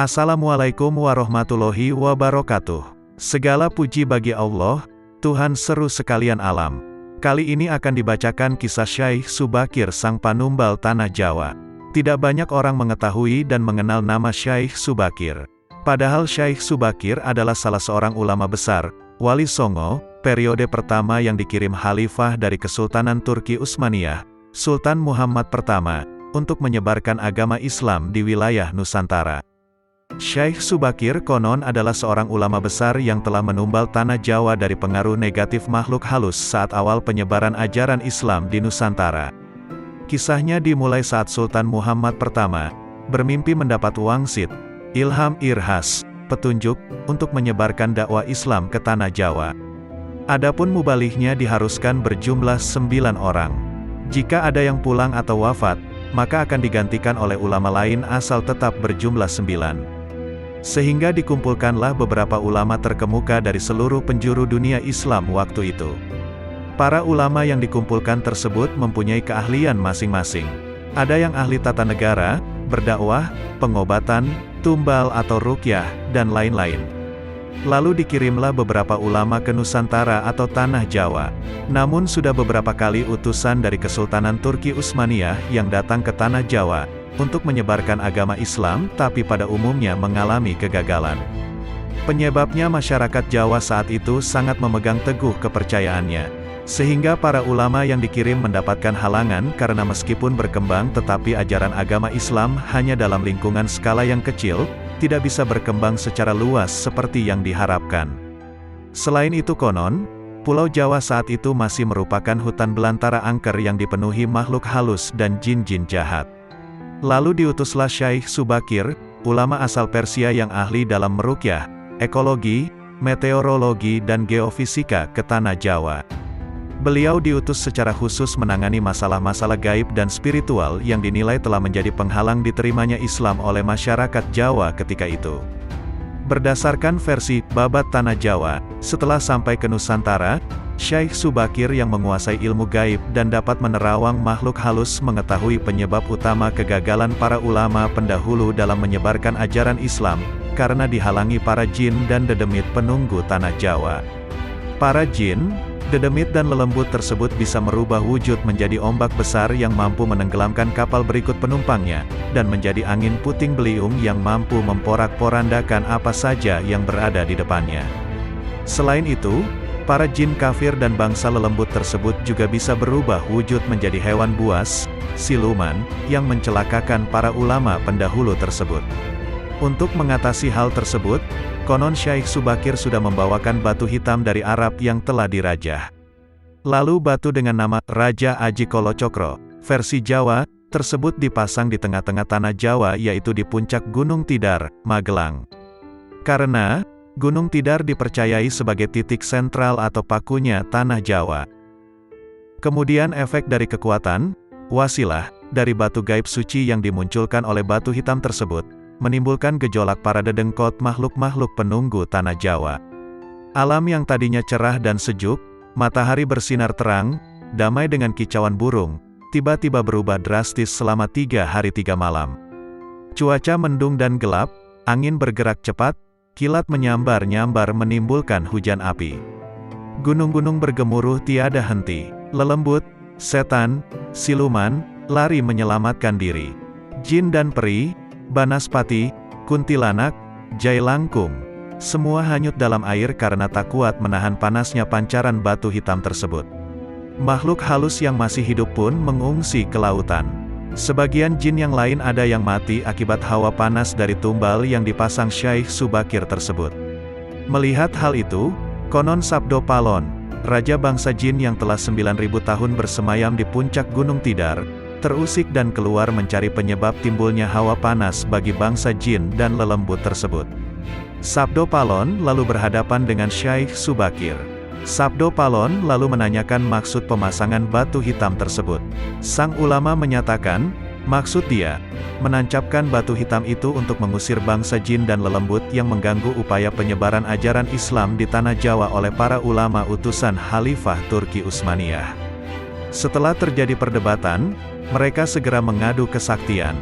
Assalamualaikum warahmatullahi wabarakatuh. Segala puji bagi Allah, Tuhan seru sekalian alam. Kali ini akan dibacakan kisah Syaikh Subakir sang panumbal tanah Jawa. Tidak banyak orang mengetahui dan mengenal nama Syaikh Subakir. Padahal Syaikh Subakir adalah salah seorang ulama besar, Wali Songo, periode pertama yang dikirim Khalifah dari Kesultanan Turki Utsmaniyah, Sultan Muhammad pertama, untuk menyebarkan agama Islam di wilayah Nusantara. Syaikh Subakir konon adalah seorang ulama besar yang telah menumbal tanah Jawa dari pengaruh negatif makhluk halus saat awal penyebaran ajaran Islam di Nusantara. Kisahnya dimulai saat Sultan Muhammad pertama bermimpi mendapat wangsit, ilham irhas, petunjuk, untuk menyebarkan dakwah Islam ke tanah Jawa. Adapun mubalighnya diharuskan berjumlah 9 orang. Jika ada yang pulang atau wafat, maka akan digantikan oleh ulama lain asal tetap berjumlah 9. Sehingga dikumpulkanlah beberapa ulama terkemuka dari seluruh penjuru dunia Islam waktu itu. Para ulama yang dikumpulkan tersebut mempunyai keahlian masing-masing. Ada yang ahli tata negara, berdakwah, pengobatan, tumbal atau ruqyah, dan lain-lain. Lalu dikirimlah beberapa ulama ke Nusantara atau tanah Jawa. Namun sudah beberapa kali utusan dari Kesultanan Turki Utsmaniyah yang datang ke tanah Jawa untuk menyebarkan agama Islam, tapi pada umumnya mengalami kegagalan. Penyebabnya masyarakat Jawa saat itu sangat memegang teguh kepercayaannya, sehingga para ulama yang dikirim mendapatkan halangan karena meskipun berkembang tetapi ajaran agama Islam hanya dalam lingkungan skala yang kecil, tidak bisa berkembang secara luas seperti yang diharapkan. Selain itu konon, Pulau Jawa saat itu masih merupakan hutan belantara angker yang dipenuhi makhluk halus dan jin-jin jahat. Lalu diutuslah Syaikh Subakir, ulama asal Persia yang ahli dalam meruqyah, ekologi, meteorologi dan geofisika ke tanah Jawa. Beliau diutus secara khusus menangani masalah-masalah gaib dan spiritual yang dinilai telah menjadi penghalang diterimanya Islam oleh masyarakat Jawa ketika itu. Berdasarkan versi Babat Tanah Jawa, setelah sampai ke Nusantara, Syaikh Subakir yang menguasai ilmu gaib dan dapat menerawang makhluk halus mengetahui penyebab utama kegagalan para ulama pendahulu dalam menyebarkan ajaran Islam, karena dihalangi para jin dan dedemit penunggu tanah Jawa. Para jin, dedemit dan lelembut tersebut bisa merubah wujud menjadi ombak besar yang mampu menenggelamkan kapal berikut penumpangnya, dan menjadi angin puting beliung yang mampu memporak-porandakan apa saja yang berada di depannya. Selain itu, para jin kafir dan bangsa lelembut tersebut juga bisa berubah wujud menjadi hewan buas, siluman, yang mencelakakan para ulama pendahulu tersebut. Untuk mengatasi hal tersebut, konon Syaikh Subakir sudah membawakan batu hitam dari Arab yang telah dirajah. Lalu batu dengan nama Raja Aji Kolocokro, versi Jawa, tersebut dipasang di tengah-tengah tanah Jawa yaitu di puncak Gunung Tidar, Magelang. Karena Gunung Tidar dipercayai sebagai titik sentral atau pakunya tanah Jawa. Kemudian efek dari kekuatan, wasilah, dari batu gaib suci yang dimunculkan oleh batu hitam tersebut, menimbulkan gejolak para dedengkot makhluk-makhluk penunggu tanah Jawa. Alam yang tadinya cerah dan sejuk, matahari bersinar terang, damai dengan kicauan burung, tiba-tiba berubah drastis selama 3 hari 3 malam. Cuaca mendung dan gelap, angin bergerak cepat, kilat menyambar-nyambar menimbulkan hujan api. Gunung-gunung bergemuruh tiada henti, lelembut, setan, siluman, lari menyelamatkan diri. Jin dan peri, banaspati, kuntilanak, jailangkung, semua hanyut dalam air karena tak kuat menahan panasnya pancaran batu hitam tersebut. Makhluk halus yang masih hidup pun mengungsi ke lautan. Sebagian jin yang lain ada yang mati akibat hawa panas dari tumbal yang dipasang Syaikh Subakir tersebut. Melihat hal itu, konon Sabdo Palon, raja bangsa jin yang telah 9.000 tahun bersemayam di puncak Gunung Tidar, terusik dan keluar mencari penyebab timbulnya hawa panas bagi bangsa jin dan lelembut tersebut. Sabdo Palon lalu berhadapan dengan Syaikh Subakir. Sabdo Palon lalu menanyakan maksud pemasangan batu hitam tersebut. Sang ulama menyatakan, maksud dia, menancapkan batu hitam itu untuk mengusir bangsa jin dan lelembut yang mengganggu upaya penyebaran ajaran Islam di tanah Jawa oleh para ulama utusan Khalifah Turki Utsmaniyah. Setelah terjadi perdebatan, mereka segera mengadu kesaktian.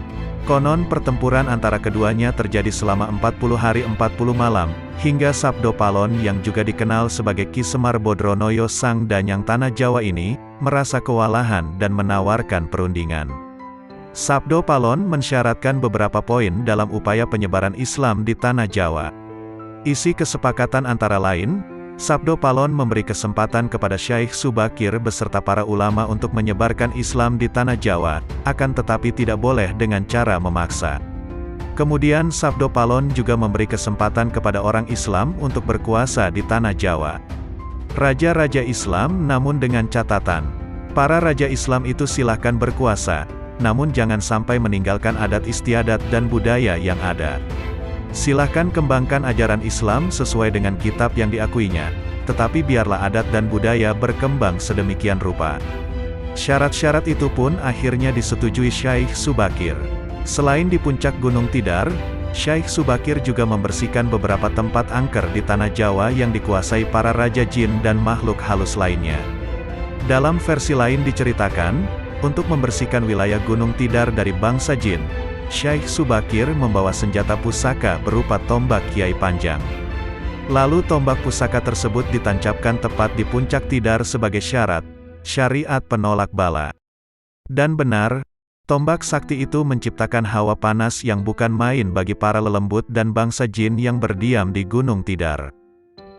Konon pertempuran antara keduanya terjadi selama 40 hari 40 malam, hingga Sabdo Palon yang juga dikenal sebagai Ki Semar Bodronoyo Sang Danyang Tanah Jawa ini, merasa kewalahan dan menawarkan perundingan. Sabdo Palon mensyaratkan beberapa poin dalam upaya penyebaran Islam di Tanah Jawa. Isi kesepakatan antara lain, Sabdo Palon memberi kesempatan kepada Syaikh Subakir beserta para ulama untuk menyebarkan Islam di Tanah Jawa, akan tetapi tidak boleh dengan cara memaksa. Kemudian Sabdo Palon juga memberi kesempatan kepada orang Islam untuk berkuasa di Tanah Jawa. Raja-raja Islam, namun dengan catatan, para raja Islam itu silahkan berkuasa, namun jangan sampai meninggalkan adat istiadat dan budaya yang ada. Silahkan kembangkan ajaran Islam sesuai dengan kitab yang diakuinya, tetapi biarlah adat dan budaya berkembang sedemikian rupa. Syarat-syarat itu pun akhirnya disetujui Syaikh Subakir. Selain di puncak Gunung Tidar, Syaikh Subakir juga membersihkan beberapa tempat angker di Tanah Jawa yang dikuasai para raja jin dan makhluk halus lainnya. Dalam versi lain diceritakan, untuk membersihkan wilayah Gunung Tidar dari bangsa jin, Syaikh Subakir membawa senjata pusaka berupa tombak Kiai Panjang. Lalu tombak pusaka tersebut ditancapkan tepat di puncak Tidar sebagai syarat, syariat penolak bala. Dan benar, tombak sakti itu menciptakan hawa panas yang bukan main bagi para lelembut dan bangsa jin yang berdiam di Gunung Tidar.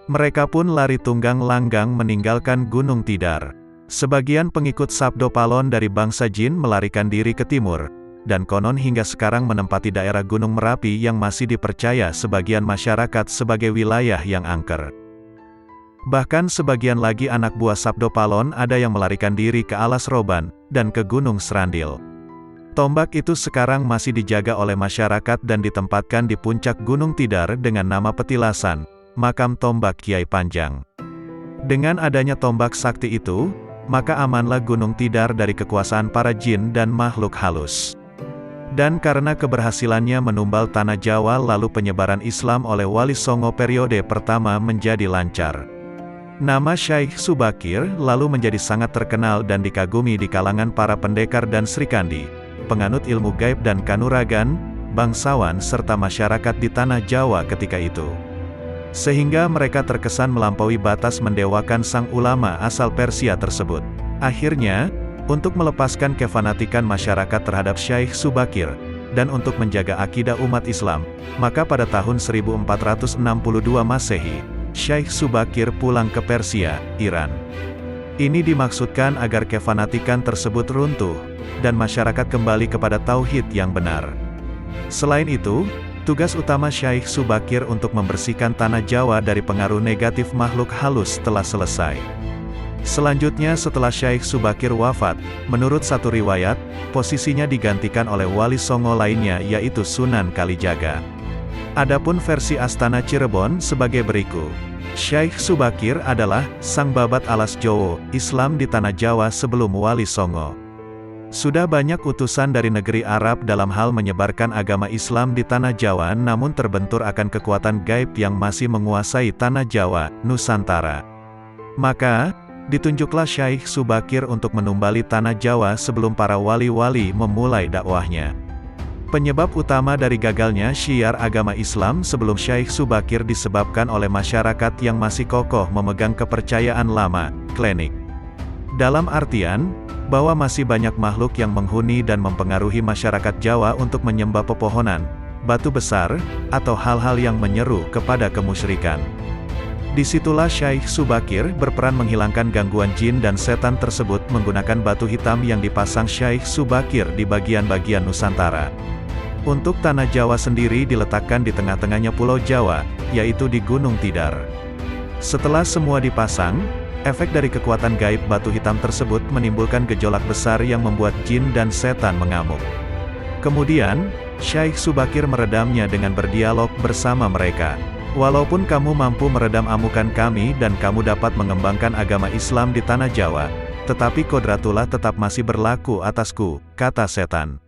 Mereka pun lari tunggang langgang meninggalkan Gunung Tidar. Sebagian pengikut Sabdo Palon dari bangsa jin melarikan diri ke timur, dan konon hingga sekarang menempati daerah Gunung Merapi yang masih dipercaya sebagian masyarakat sebagai wilayah yang angker. Bahkan sebagian lagi anak buah Sabdo Palon ada yang melarikan diri ke Alas Roban, dan ke Gunung Serandil. Tombak itu sekarang masih dijaga oleh masyarakat dan ditempatkan di puncak Gunung Tidar dengan nama petilasan, makam tombak Kiai Panjang. Dengan adanya tombak sakti itu, maka amanlah Gunung Tidar dari kekuasaan para jin dan makhluk halus. Dan karena keberhasilannya menumbal Tanah Jawa lalu penyebaran Islam oleh Wali Songo periode pertama menjadi lancar. Nama Syaikh Subakir lalu menjadi sangat terkenal dan dikagumi di kalangan para pendekar dan Srikandi, penganut ilmu gaib dan kanuragan, bangsawan serta masyarakat di Tanah Jawa ketika itu. Sehingga mereka terkesan melampaui batas mendewakan sang ulama asal Persia tersebut. Akhirnya, untuk melepaskan kefanatikan masyarakat terhadap Syaikh Subakir, dan untuk menjaga akidah umat Islam, maka pada tahun 1462 Masehi, Syaikh Subakir pulang ke Persia, Iran. Ini dimaksudkan agar kefanatikan tersebut runtuh, dan masyarakat kembali kepada tauhid yang benar. Selain itu, tugas utama Syaikh Subakir untuk membersihkan Tanah Jawa dari pengaruh negatif makhluk halus telah selesai. Selanjutnya setelah Syaikh Subakir wafat, menurut satu riwayat, posisinya digantikan oleh Wali Songo lainnya yaitu Sunan Kalijaga. Adapun versi Astana Cirebon sebagai berikut. Syaikh Subakir adalah sang babat alas Jowo, Islam di Tanah Jawa sebelum Wali Songo. Sudah banyak utusan dari negeri Arab dalam hal menyebarkan agama Islam di Tanah Jawa namun terbentur akan kekuatan gaib yang masih menguasai Tanah Jawa, Nusantara. Maka, ditunjuklah Syaikh Subakir untuk menumbali Tanah Jawa sebelum para wali-wali memulai dakwahnya. Penyebab utama dari gagalnya syiar agama Islam sebelum Syaikh Subakir disebabkan oleh masyarakat yang masih kokoh memegang kepercayaan lama, klinik. Dalam artian, bahwa masih banyak makhluk yang menghuni dan mempengaruhi masyarakat Jawa untuk menyembah pepohonan, batu besar, atau hal-hal yang menyeru kepada kemusyrikan. Disitulah Syaikh Subakir berperan menghilangkan gangguan jin dan setan tersebut menggunakan batu hitam yang dipasang Syaikh Subakir di bagian-bagian Nusantara. Untuk Tanah Jawa sendiri diletakkan di tengah-tengahnya Pulau Jawa, yaitu di Gunung Tidar. Setelah semua dipasang, efek dari kekuatan gaib batu hitam tersebut menimbulkan gejolak besar yang membuat jin dan setan mengamuk. Kemudian, Syaikh Subakir meredamnya dengan berdialog bersama mereka. Walaupun kamu mampu meredam amukan kami dan kamu dapat mengembangkan agama Islam di Tanah Jawa, tetapi kodratullah tetap masih berlaku atasku, kata setan.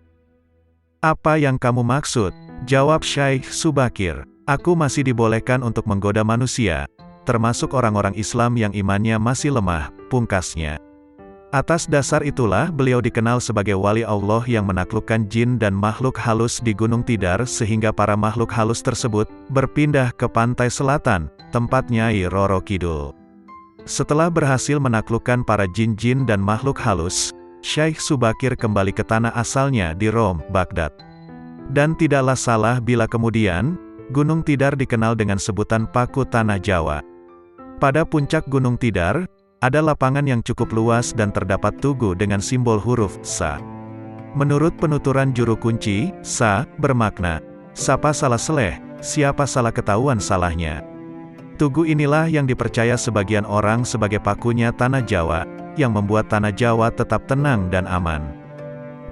Apa yang kamu maksud? Jawab Syaikh Subakir. Aku masih dibolehkan untuk menggoda manusia, termasuk orang-orang Islam yang imannya masih lemah, pungkasnya. Atas dasar itulah beliau dikenal sebagai wali Allah yang menaklukkan jin dan makhluk halus di Gunung Tidar sehingga para makhluk halus tersebut berpindah ke pantai selatan, tempat Nyai Roro Kidul. Setelah berhasil menaklukkan para jin-jin dan makhluk halus, Syekh Subakir kembali ke tanah asalnya di Rom, Baghdad. Dan tidaklah salah bila kemudian, Gunung Tidar dikenal dengan sebutan Paku Tanah Jawa. Pada puncak Gunung Tidar, ada lapangan yang cukup luas dan terdapat tugu dengan simbol huruf Sa. Menurut penuturan juru kunci, Sa bermakna, siapa salah seleh, siapa salah ketahuan salahnya. Tugu inilah yang dipercaya sebagian orang sebagai pakunya Tanah Jawa, yang membuat Tanah Jawa tetap tenang dan aman.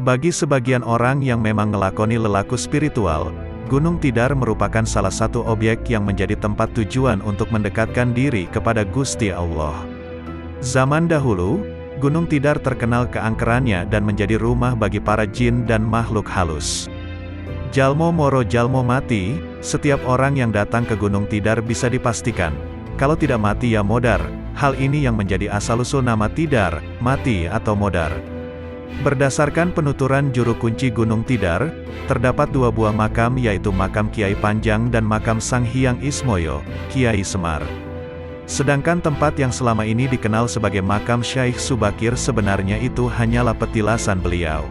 Bagi sebagian orang yang memang ngelakoni lelaku spiritual, Gunung Tidar merupakan salah satu objek yang menjadi tempat tujuan untuk mendekatkan diri kepada Gusti Allah. Zaman dahulu, Gunung Tidar terkenal keangkerannya dan menjadi rumah bagi para jin dan makhluk halus. Jalmo moro jalmo mati, setiap orang yang datang ke Gunung Tidar bisa dipastikan, kalau tidak mati ya modar. Hal ini yang menjadi asal-usul nama Tidar, mati atau modar. Berdasarkan penuturan juru kunci Gunung Tidar, terdapat dua buah makam yaitu makam Kiai Panjang dan makam Sang Hyang Ismoyo, Kiai Semar. Sedangkan tempat yang selama ini dikenal sebagai makam Syekh Subakir sebenarnya itu hanyalah petilasan beliau.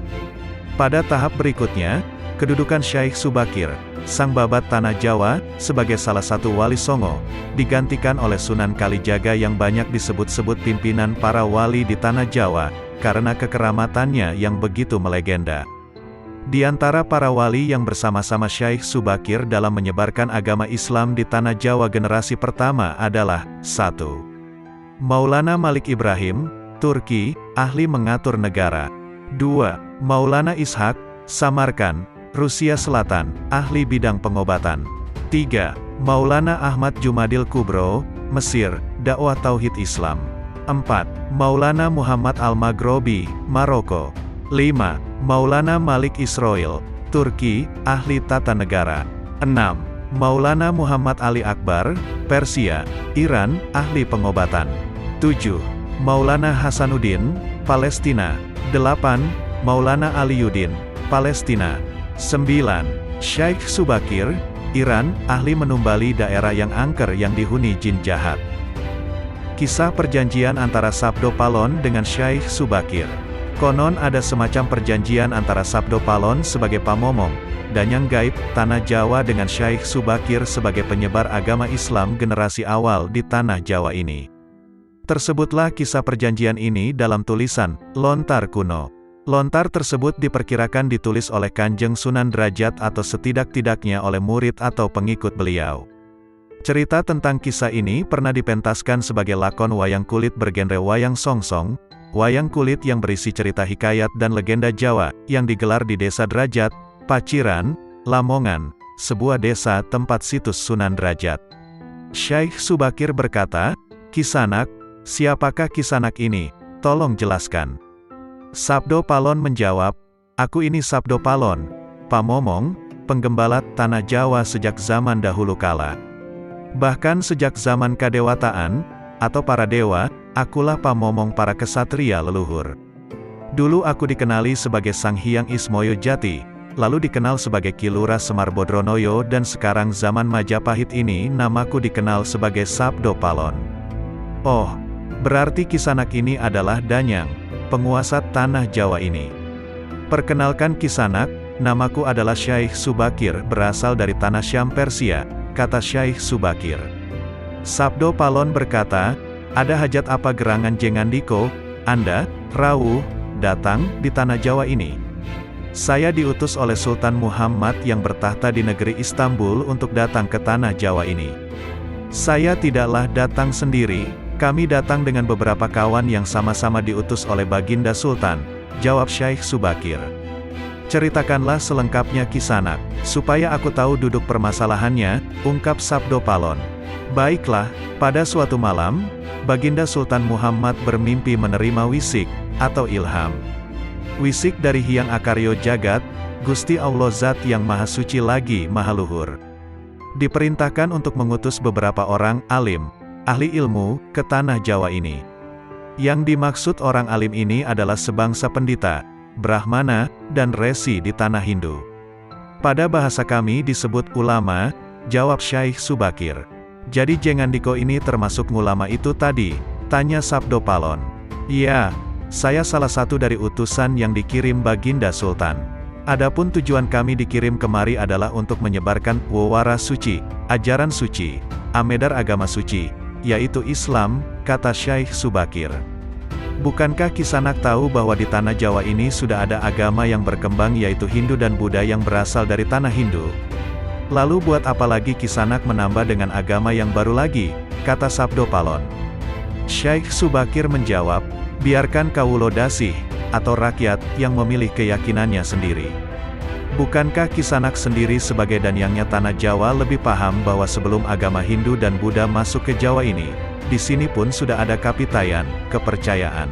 Pada tahap berikutnya, kedudukan Syekh Subakir, Sang Babat Tanah Jawa, sebagai salah satu wali songo, digantikan oleh Sunan Kalijaga yang banyak disebut-sebut pimpinan para wali di Tanah Jawa, karena kekeramatannya yang begitu melegenda. Di antara para wali yang bersama-sama Syekh Subakir dalam menyebarkan agama Islam di Tanah Jawa generasi pertama adalah 1. Maulana Malik Ibrahim, Turki, ahli mengatur negara. 2. Maulana Ishak, Samarkand, Rusia Selatan, ahli bidang pengobatan. 3. Maulana Ahmad Jumadil Kubro, Mesir, dakwah tauhid Islam. 4. Maulana Muhammad Al-Maghrobi, Maroko. 5. Maulana Malik Israel, Turki, ahli tata negara. 6. Maulana Muhammad Ali Akbar, Persia, Iran, ahli pengobatan. 7. Maulana Hasanuddin, Palestina. 8. Maulana Aliyuddin, Palestina. 9. Syekh Subakir, Iran, ahli menumbali daerah yang angker yang dihuni jin jahat. Kisah perjanjian antara Sabdo Palon dengan Syekh Subakir. Konon ada semacam perjanjian antara Sabdo Palon sebagai pamomong, Danyang Gaib, Tanah Jawa dengan Syekh Subakir sebagai penyebar agama Islam generasi awal di Tanah Jawa ini. Tersebutlah kisah perjanjian ini dalam tulisan, Lontar Kuno. Lontar tersebut diperkirakan ditulis oleh Kanjeng Sunan Derajat atau setidak-tidaknya oleh murid atau pengikut beliau. Cerita tentang kisah ini pernah dipentaskan sebagai lakon wayang kulit bergenre wayang songsong, wayang kulit yang berisi cerita hikayat dan legenda Jawa, yang digelar di Desa Derajat, Paciran, Lamongan, sebuah desa tempat situs Sunan Derajat. Syekh Subakir berkata, "Kisanak, siapakah Kisanak ini? Tolong jelaskan." Sabdo Palon menjawab, "Aku ini Sabdo Palon, pamomong, penggembala Tanah Jawa sejak zaman dahulu kala. Bahkan sejak zaman kadewataan, atau para dewa, akulah pamomong para kesatria leluhur. Dulu aku dikenali sebagai Sang Hyang Ismoyo Jati, lalu dikenal sebagai Ki Lurah Semar Bodronoyo dan sekarang zaman Majapahit ini namaku dikenal sebagai Sabdo Palon." Oh, berarti Kisanak ini adalah Danyang, penguasa Tanah Jawa ini. "Perkenalkan Kisanak, namaku adalah Syekh Subakir berasal dari Tanah Syam Persia," kata Syekh Subakir. Sabdo Palon berkata, "Ada hajat apa gerangan Jengandiko, Anda, rawuh, datang di Tanah Jawa ini?" "Saya diutus oleh Sultan Muhammad yang bertahta di negeri Istanbul untuk datang ke Tanah Jawa ini." "Saya tidaklah datang sendiri, kami datang dengan beberapa kawan yang sama-sama diutus oleh Baginda Sultan," jawab Syekh Subakir. "Ceritakanlah selengkapnya Kisanak, supaya aku tahu duduk permasalahannya," ungkap Sabdo Palon. "Baiklah, pada suatu malam, Baginda Sultan Muhammad bermimpi menerima wisik, atau ilham. Wisik dari Hyang Akaryo Jagat, Gusti Allah Zat yang Maha Suci lagi Maha Luhur. Diperintahkan untuk mengutus beberapa orang alim, ahli ilmu, ke Tanah Jawa ini. Yang dimaksud orang alim ini adalah sebangsa pendeta, brahmana, dan resi di tanah Hindu. Pada bahasa kami disebut ulama, jawab Syaikh Subakir. Jadi Jengandiko ini termasuk ulama itu tadi? Tanya Sabdo Palon. Iya, saya salah satu dari utusan yang dikirim Baginda Sultan. Adapun tujuan kami dikirim kemari adalah untuk menyebarkan wawara suci, ajaran suci, amedar agama suci, yaitu Islam, kata Syaikh Subakir. Bukankah Kisanak tahu bahwa di tanah Jawa ini sudah ada agama yang berkembang yaitu Hindu dan Buddha yang berasal dari tanah Hindu? Lalu buat apa lagi Kisanak menambah dengan agama yang baru lagi, kata Sabdo Palon. Syaikh Subakir menjawab, biarkan kawulo dasih, atau rakyat, yang memilih keyakinannya sendiri. Bukankah Kisanak sendiri sebagai danyangnya tanah Jawa lebih paham bahwa sebelum agama Hindu dan Buddha masuk ke Jawa ini, di sini pun sudah ada kapitayan, kepercayaan.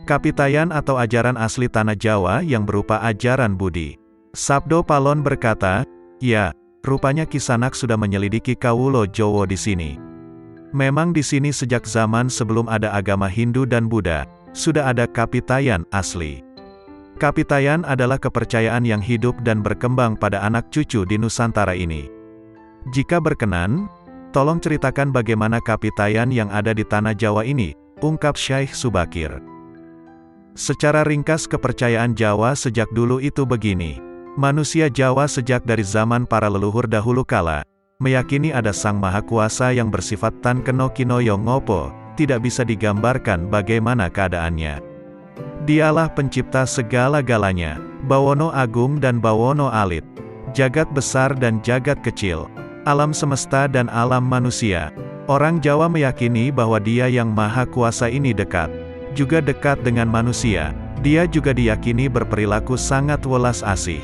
Kapitayan atau ajaran asli tanah Jawa yang berupa ajaran Budi. Sabdo Palon berkata, ya, rupanya Kisanak sudah menyelidiki kawulo Jowo di sini. Memang di sini sejak zaman sebelum ada agama Hindu dan Buddha, sudah ada kapitayan asli. Kapitayan adalah kepercayaan yang hidup dan berkembang pada anak cucu di Nusantara ini. Jika berkenan, tolong ceritakan bagaimana kapitayan yang ada di tanah Jawa ini, ungkap Syaikh Subakir. Secara ringkas kepercayaan Jawa sejak dulu itu begini. Manusia Jawa sejak dari zaman para leluhur dahulu kala, meyakini ada Sang Maha Kuasa yang bersifat tan keno kinoyo ngopo, tidak bisa digambarkan bagaimana keadaannya. Dialah pencipta segala-galanya, Bawono Agung dan Bawono Alit, jagat besar dan jagat kecil, alam semesta dan alam manusia. Orang Jawa meyakini bahwa Dia yang Maha Kuasa ini dekat, juga dekat dengan manusia. Dia juga diyakini berperilaku sangat welas asih.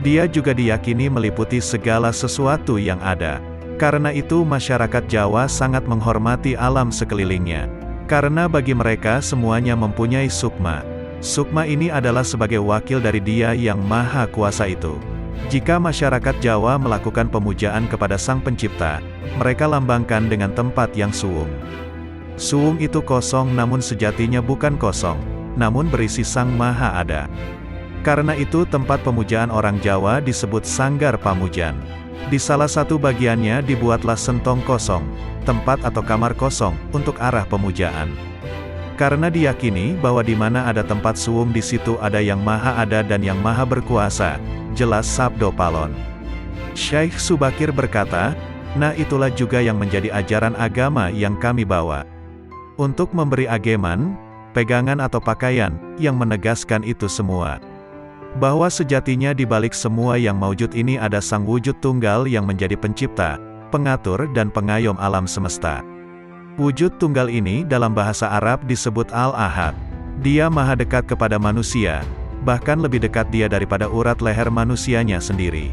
Dia juga diyakini meliputi segala sesuatu yang ada. Karena itu masyarakat Jawa sangat menghormati alam sekelilingnya. Karena bagi mereka semuanya mempunyai sukma. Sukma ini adalah sebagai wakil dari Dia yang Maha Kuasa itu. Jika masyarakat Jawa melakukan pemujaan kepada Sang Pencipta, mereka lambangkan dengan tempat yang suwung. Suwung itu kosong namun sejatinya bukan kosong, namun berisi Sang Maha Ada. Karena itu tempat pemujaan orang Jawa disebut Sanggar Pamujan. Di salah satu bagiannya dibuatlah sentong kosong, tempat atau kamar kosong, untuk arah pemujaan. Karena diyakini bahwa di mana ada tempat suwung di situ ada Yang Maha Ada dan Yang Maha Berkuasa, jelas Sabdo Palon. Syaikh Subakir berkata, nah itulah juga yang menjadi ajaran agama yang kami bawa. Untuk memberi ageman, pegangan atau pakaian, yang menegaskan itu semua. Bahwa sejatinya di balik semua yang maujud ini ada Sang Wujud Tunggal yang menjadi pencipta, pengatur dan pengayom alam semesta. Wujud Tunggal ini dalam bahasa Arab disebut Al-Ahad. Dia maha dekat kepada manusia, bahkan lebih dekat Dia daripada urat leher manusianya sendiri.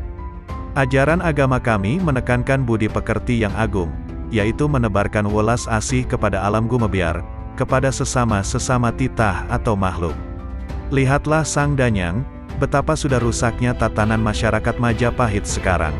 Ajaran agama kami menekankan budi pekerti yang agung, yaitu menebarkan welas asih kepada alam gumebyar, kepada sesama titah atau makhluk. Lihatlah Sang Danyang, betapa sudah rusaknya tatanan masyarakat Majapahit sekarang.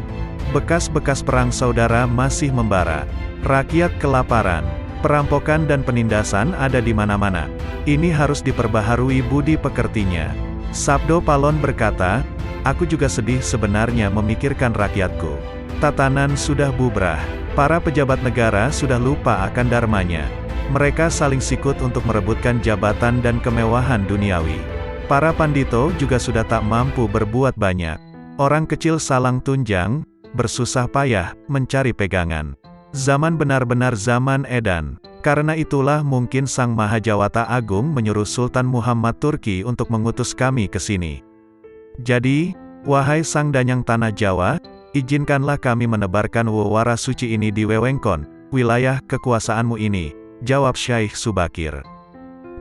Bekas-bekas perang saudara masih membara. Rakyat kelaparan, perampokan dan penindasan ada di mana-mana. Ini harus diperbaharui budi pekertinya. Sabdo Palon berkata, aku juga sedih sebenarnya memikirkan rakyatku. Tatanan sudah bubrah. Para pejabat negara sudah lupa akan dharmanya. Mereka saling sikut untuk merebutkan jabatan dan kemewahan duniawi. Para pandito juga sudah tak mampu berbuat banyak. Orang kecil salang tunjang, bersusah payah, mencari pegangan. Zaman benar-benar zaman edan. Karena itulah mungkin Sang Mahajawata Agung menyuruh Sultan Muhammad Turki untuk mengutus kami ke sini. Jadi, wahai Sang Danyang Tanah Jawa, izinkanlah kami menebarkan wawara suci ini di wewengkon, wilayah kekuasaanmu ini, jawab Syaikh Subakir.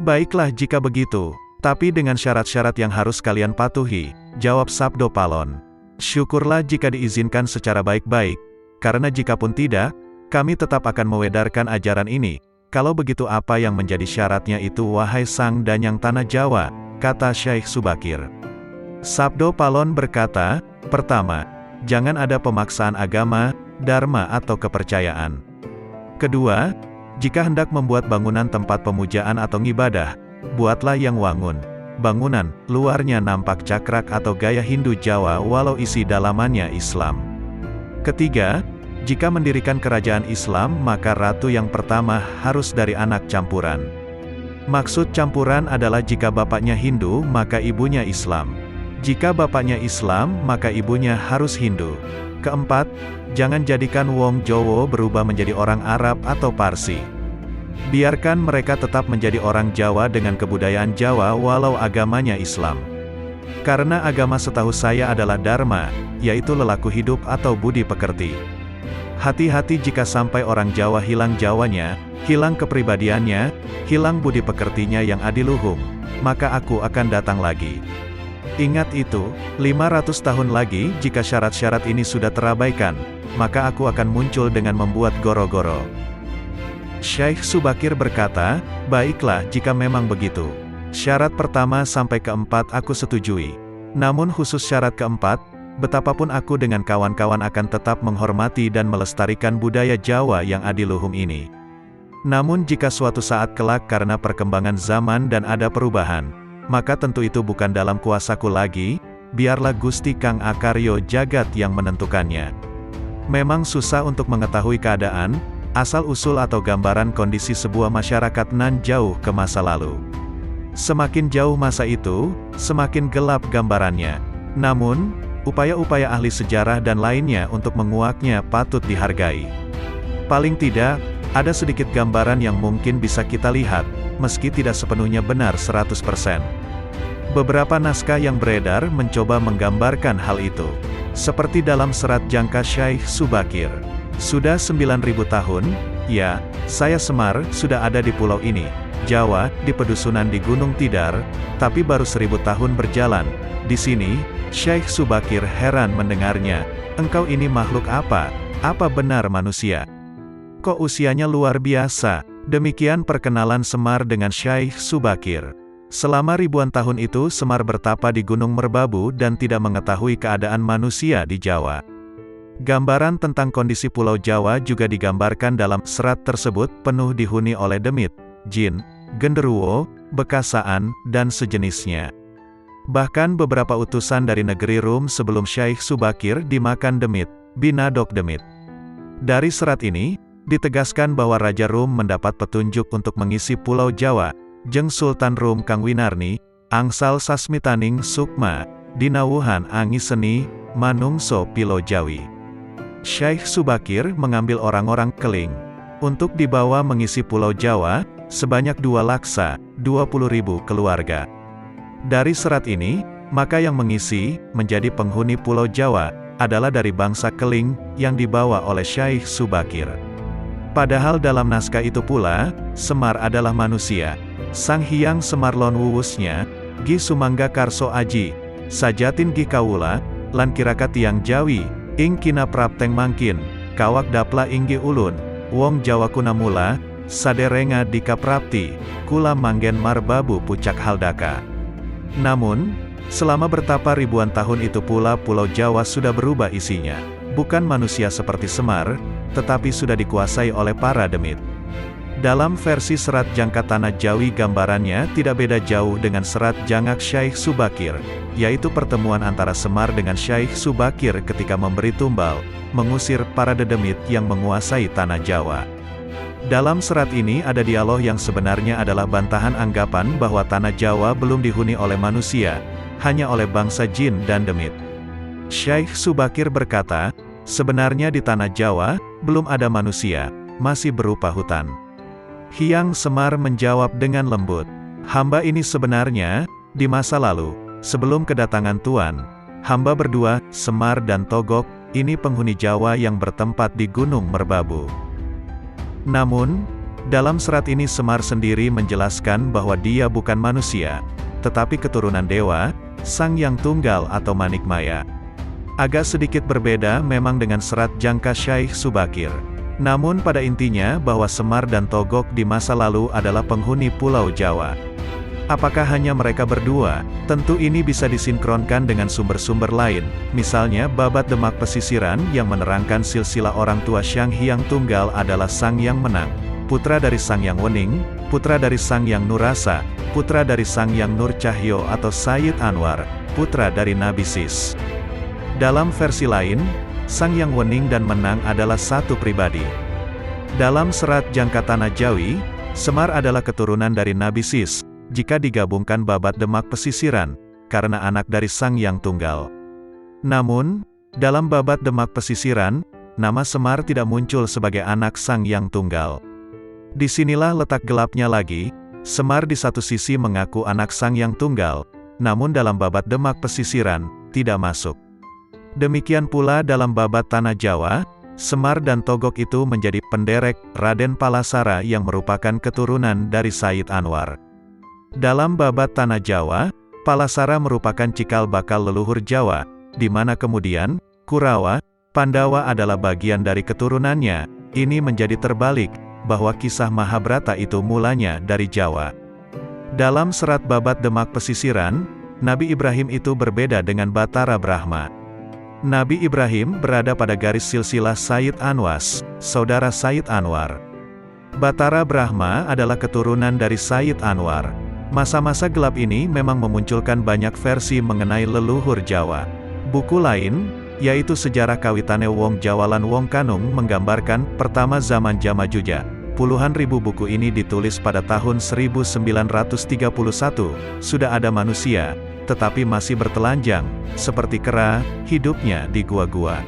Baiklah jika begitu. Tapi dengan syarat-syarat yang harus kalian patuhi, jawab Sabdo Palon. Syukurlah jika diizinkan secara baik-baik, karena jikapun tidak, kami tetap akan mewedarkan ajaran ini. Kalau begitu apa yang menjadi syaratnya itu wahai Sang Danyang Tanah Jawa, kata Syaikh Subakir. Sabdo Palon berkata, pertama, jangan ada pemaksaan agama, dharma atau kepercayaan. Kedua, Jika hendak membuat bangunan tempat pemujaan atau ngibadah, buatlah yang wangun. Bangunan, luarnya nampak cakrak atau gaya Hindu Jawa walau isi dalamannya Islam. Ketiga, jika mendirikan kerajaan Islam maka ratu yang pertama harus dari anak campuran. Maksud campuran adalah jika bapaknya Hindu maka ibunya Islam. Jika bapaknya Islam maka ibunya harus Hindu. Keempat, jangan jadikan wong Jowo berubah menjadi orang Arab atau Parsi. Biarkan mereka tetap menjadi orang Jawa dengan kebudayaan Jawa walau agamanya Islam. Karena agama setahu saya adalah Dharma, yaitu lelaku hidup atau budi pekerti. Hati-hati jika sampai orang Jawa hilang Jawanya, hilang kepribadiannya, hilang budi pekertinya yang adiluhung, maka aku akan datang lagi. Ingat itu, 500 tahun lagi jika syarat-syarat ini sudah terabaikan, maka aku akan muncul dengan membuat goro-goro. Syekh Subakir berkata, baiklah jika memang begitu. Syarat pertama sampai keempat aku setujui. Namun khusus syarat keempat, betapapun aku dengan kawan-kawan akan tetap menghormati dan melestarikan budaya Jawa yang adiluhung ini. Namun jika suatu saat kelak karena perkembangan zaman dan ada perubahan, maka tentu itu bukan dalam kuasaku lagi, biarlah Gusti Kang Akaryo Jagat yang menentukannya. Memang susah untuk mengetahui keadaan, asal-usul atau gambaran kondisi sebuah masyarakat nan jauh ke masa lalu. Semakin jauh masa itu, semakin gelap gambarannya. Namun, upaya-upaya ahli sejarah dan lainnya untuk menguaknya patut dihargai. Paling tidak, ada sedikit gambaran yang mungkin bisa kita lihat, meski tidak sepenuhnya benar 100%. Beberapa naskah yang beredar mencoba menggambarkan hal itu. Seperti dalam serat jangka Syekh Subakir. Sudah 9.000 tahun, ya, saya Semar, sudah ada di pulau ini, Jawa, di pedusunan di Gunung Tidar, tapi baru 1000 tahun berjalan. Di sini, Syekh Subakir heran mendengarnya. Engkau ini makhluk apa? Apa benar manusia? Kok usianya luar biasa? Demikian perkenalan Semar dengan Syekh Subakir. Selama ribuan tahun itu Semar bertapa di Gunung Merbabu dan tidak mengetahui keadaan manusia di Jawa. Gambaran tentang kondisi Pulau Jawa juga digambarkan dalam serat tersebut, penuh dihuni oleh demit, jin, genderuwo, bekasaan, dan sejenisnya. Bahkan beberapa utusan dari negeri Rum sebelum Syekh Subakir dimakan demit, binadok demit. Dari serat ini, ditegaskan bahwa Raja Rum mendapat petunjuk untuk mengisi Pulau Jawa, Jeng Sultan Rum Kang Winarni, angsal sasmitaning sukma, dinawuhan angiseni, manungso pilo Jawi. Syekh Subakir mengambil orang-orang keling, untuk dibawa mengisi Pulau Jawa, sebanyak 2 laksa, 20.000 keluarga. Dari serat ini, maka yang mengisi, menjadi penghuni Pulau Jawa, adalah dari bangsa keling, yang dibawa oleh Syekh Subakir. Padahal dalam naskah itu pula, Semar adalah manusia. Sang Hyang Semar lon wuwusnya, Gi Sumangga Karso Aji, Sajatin Gi Kawula, lan kiraka tiang Jawi, ing kina prapteng mangkin, kawak dapla inggi ulun, wong Jawa kunamula, saderenga dika prapti, kula manggen marbabu pucak haldaka. Namun, selama bertapa ribuan tahun itu pula Pulau Jawa sudah berubah isinya. Bukan manusia seperti Semar, tetapi sudah dikuasai oleh para demit. Dalam versi serat jangka Tanah Jawi gambarannya tidak beda jauh dengan serat jangak Syekh Subakir, yaitu pertemuan antara Semar dengan Syekh Subakir ketika memberi tumbal, mengusir para dedemit yang menguasai Tanah Jawa. Dalam serat ini ada dialog yang sebenarnya adalah bantahan anggapan bahwa Tanah Jawa belum dihuni oleh manusia, hanya oleh bangsa jin dan demit. Syekh Subakir berkata, sebenarnya di Tanah Jawa, belum ada manusia, masih berupa hutan. Hyang Semar menjawab dengan lembut, hamba ini sebenarnya, di masa lalu, sebelum kedatangan Tuan, hamba berdua, Semar dan Togok, ini penghuni Jawa yang bertempat di Gunung Merbabu. Namun, dalam serat ini Semar sendiri menjelaskan bahwa dia bukan manusia, tetapi keturunan dewa, Sang Yang Tunggal atau Manikmaya. Agak sedikit berbeda memang dengan serat jangka Syekh Subakir. Namun pada intinya bahwa Semar dan Togok di masa lalu adalah penghuni Pulau Jawa. Apakah hanya mereka berdua? Tentu ini bisa disinkronkan dengan sumber-sumber lain, misalnya Babat Demak Pesisiran yang menerangkan silsilah orang tua Sang Hyang Tunggal adalah Sang Yang Menang. putra dari Sang Yang Wening, putra dari Sang Yang Nurrasa, putra dari Sang Yang Nur Cahyo atau Sayyid Anwar, putra dari Nabi Sis. Dalam versi lain, Sang Yang Wening dan Menang adalah satu pribadi. Dalam serat Jangka Tanah Jawi, Semar adalah keturunan dari Nabi Sis, jika digabungkan babat Demak Pesisiran, karena anak dari Sang Yang Tunggal. Namun, dalam babat Demak Pesisiran, nama Semar tidak muncul sebagai anak Sang Yang Tunggal. Disinilah letak gelapnya lagi, Semar di satu sisi mengaku anak Sang Yang Tunggal, namun dalam babat Demak Pesisiran, tidak masuk. Demikian pula dalam babat Tanah Jawa, Semar dan Togok itu menjadi penderek Raden Palasara yang merupakan keturunan dari Sayyid Anwar. Dalam babat Tanah Jawa, Palasara merupakan cikal bakal leluhur Jawa, di mana kemudian, Kurawa, Pandawa adalah bagian dari keturunannya. Ini menjadi terbalik, bahwa kisah Mahabharata itu mulanya dari Jawa. Dalam serat babat Demak Pesisiran, Nabi Ibrahim itu berbeda dengan Batara Brahma. Nabi Ibrahim berada pada garis silsilah Sayyid Anwas, saudara Sayyid Anwar. Batara Brahma adalah keturunan dari Sayyid Anwar. Masa-masa gelap ini memang memunculkan banyak versi mengenai leluhur Jawa. Buku lain, yaitu Sejarah Kawitane Wong Jawalan Wong Kanung menggambarkan pertama zaman Jamajuja. Puluhan ribu buku ini ditulis pada tahun 1931, sudah ada manusia, tetapi masih bertelanjang, seperti kera, hidupnya di gua-gua.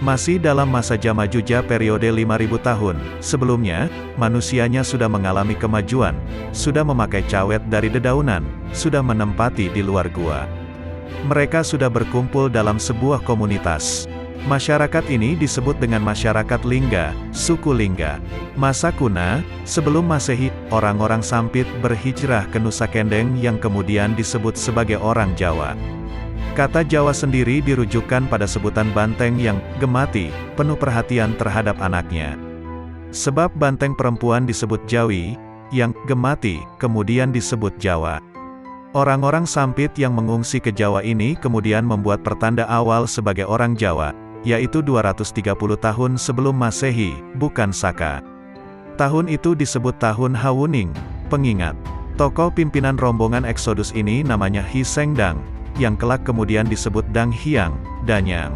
Masih dalam masa Jamajuja periode 5000 tahun, sebelumnya, manusianya sudah mengalami kemajuan, sudah memakai cawet dari dedaunan, sudah menempati di luar gua. Mereka sudah berkumpul dalam sebuah komunitas. Masyarakat ini disebut dengan masyarakat Lingga, suku Lingga. Masa kuna, sebelum Masehi, orang-orang Sampit berhijrah ke Nusa Kendeng yang kemudian disebut sebagai orang Jawa. Kata Jawa sendiri dirujukkan pada sebutan banteng yang gemati, penuh perhatian terhadap anaknya. Sebab banteng perempuan disebut Jawi, yang gemati, kemudian disebut Jawa. Orang-orang Sampit yang mengungsi ke Jawa ini kemudian membuat pertanda awal sebagai orang Jawa, yaitu 230 tahun sebelum Masehi, bukan Saka. Tahun itu disebut tahun Hawuning, pengingat. Tokoh pimpinan rombongan Eksodus ini namanya Hi Sengdang, yang kelak kemudian disebut Dang Hyang, Danyang.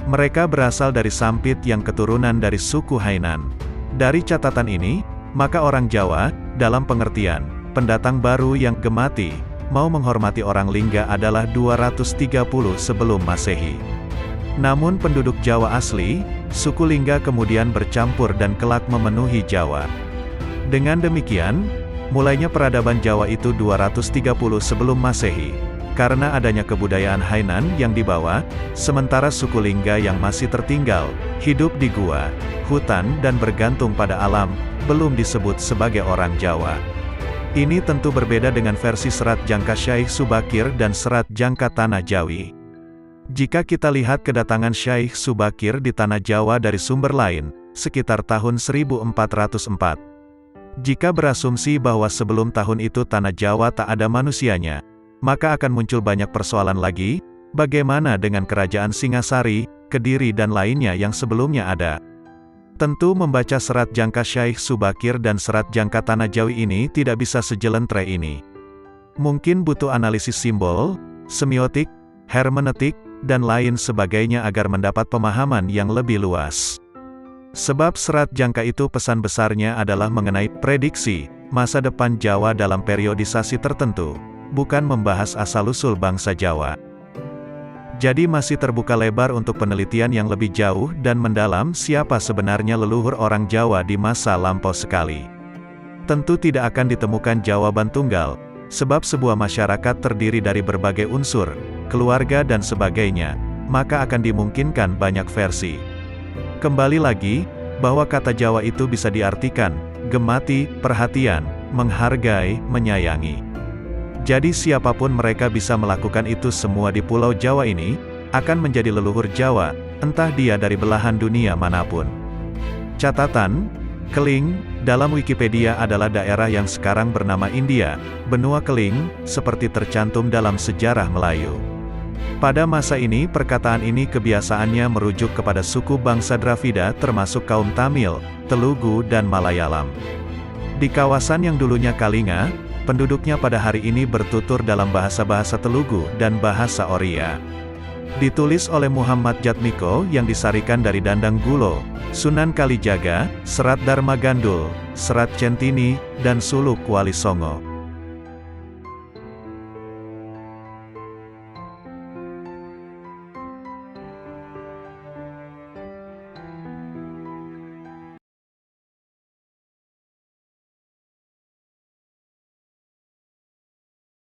Mereka berasal dari Sampit yang keturunan dari suku Hainan. Dari catatan ini, maka orang Jawa, dalam pengertian pendatang baru yang gemati, mau menghormati orang Lingga adalah 230 sebelum Masehi. Namun penduduk Jawa asli, suku Lingga kemudian bercampur dan kelak memenuhi Jawa. Dengan demikian, mulainya peradaban Jawa itu 230 sebelum Masehi, karena adanya kebudayaan Hainan yang dibawa, sementara suku Lingga yang masih tertinggal, hidup di gua, hutan dan bergantung pada alam, belum disebut sebagai orang Jawa. Ini tentu berbeda dengan versi serat Jangka Syaikh Subakir dan serat Jangka Tanah Jawi. Jika kita lihat kedatangan Syaikh Subakir di Tanah Jawa dari sumber lain, sekitar tahun 1404. Jika berasumsi bahwa sebelum tahun itu Tanah Jawa tak ada manusianya, maka akan muncul banyak persoalan lagi, bagaimana dengan kerajaan Singasari, Kediri dan lainnya yang sebelumnya ada. Tentu membaca serat Jangka Syaikh Subakir dan serat Jangka Tanah Jawi ini tidak bisa sejelentre ini. Mungkin butuh analisis simbol, semiotik, hermeneutik, dan lain sebagainya agar mendapat pemahaman yang lebih luas. Sebab serat Jangka itu pesan besarnya adalah mengenai prediksi masa depan Jawa dalam periodisasi tertentu, bukan membahas asal-usul bangsa Jawa. Jadi masih terbuka lebar untuk penelitian yang lebih jauh dan mendalam siapa sebenarnya leluhur orang Jawa di masa lampau sekali. Tentu tidak akan ditemukan jawaban tunggal, sebab sebuah masyarakat terdiri dari berbagai unsur, keluarga dan sebagainya, maka akan dimungkinkan banyak versi. Kembali lagi, bahwa kata Jawa itu bisa diartikan, gemati, perhatian, menghargai, menyayangi. Jadi siapapun mereka bisa melakukan itu semua di Pulau Jawa ini, akan menjadi leluhur Jawa, entah dia dari belahan dunia manapun. Catatan, Keling, dalam Wikipedia adalah daerah yang sekarang bernama India, benua Keling, seperti tercantum dalam sejarah Melayu. Pada masa ini perkataan ini kebiasaannya merujuk kepada suku bangsa Dravida termasuk kaum Tamil, Telugu dan Malayalam. Di kawasan yang dulunya Kalinga, penduduknya pada hari ini bertutur dalam bahasa-bahasa Telugu dan bahasa Oriya. Ditulis oleh Muhammad Jatmiko yang disarikan dari Dandang Gulo, Sunan Kalijaga, Serat Dharma Gandul, Serat Centini, dan Suluk Wali Songo.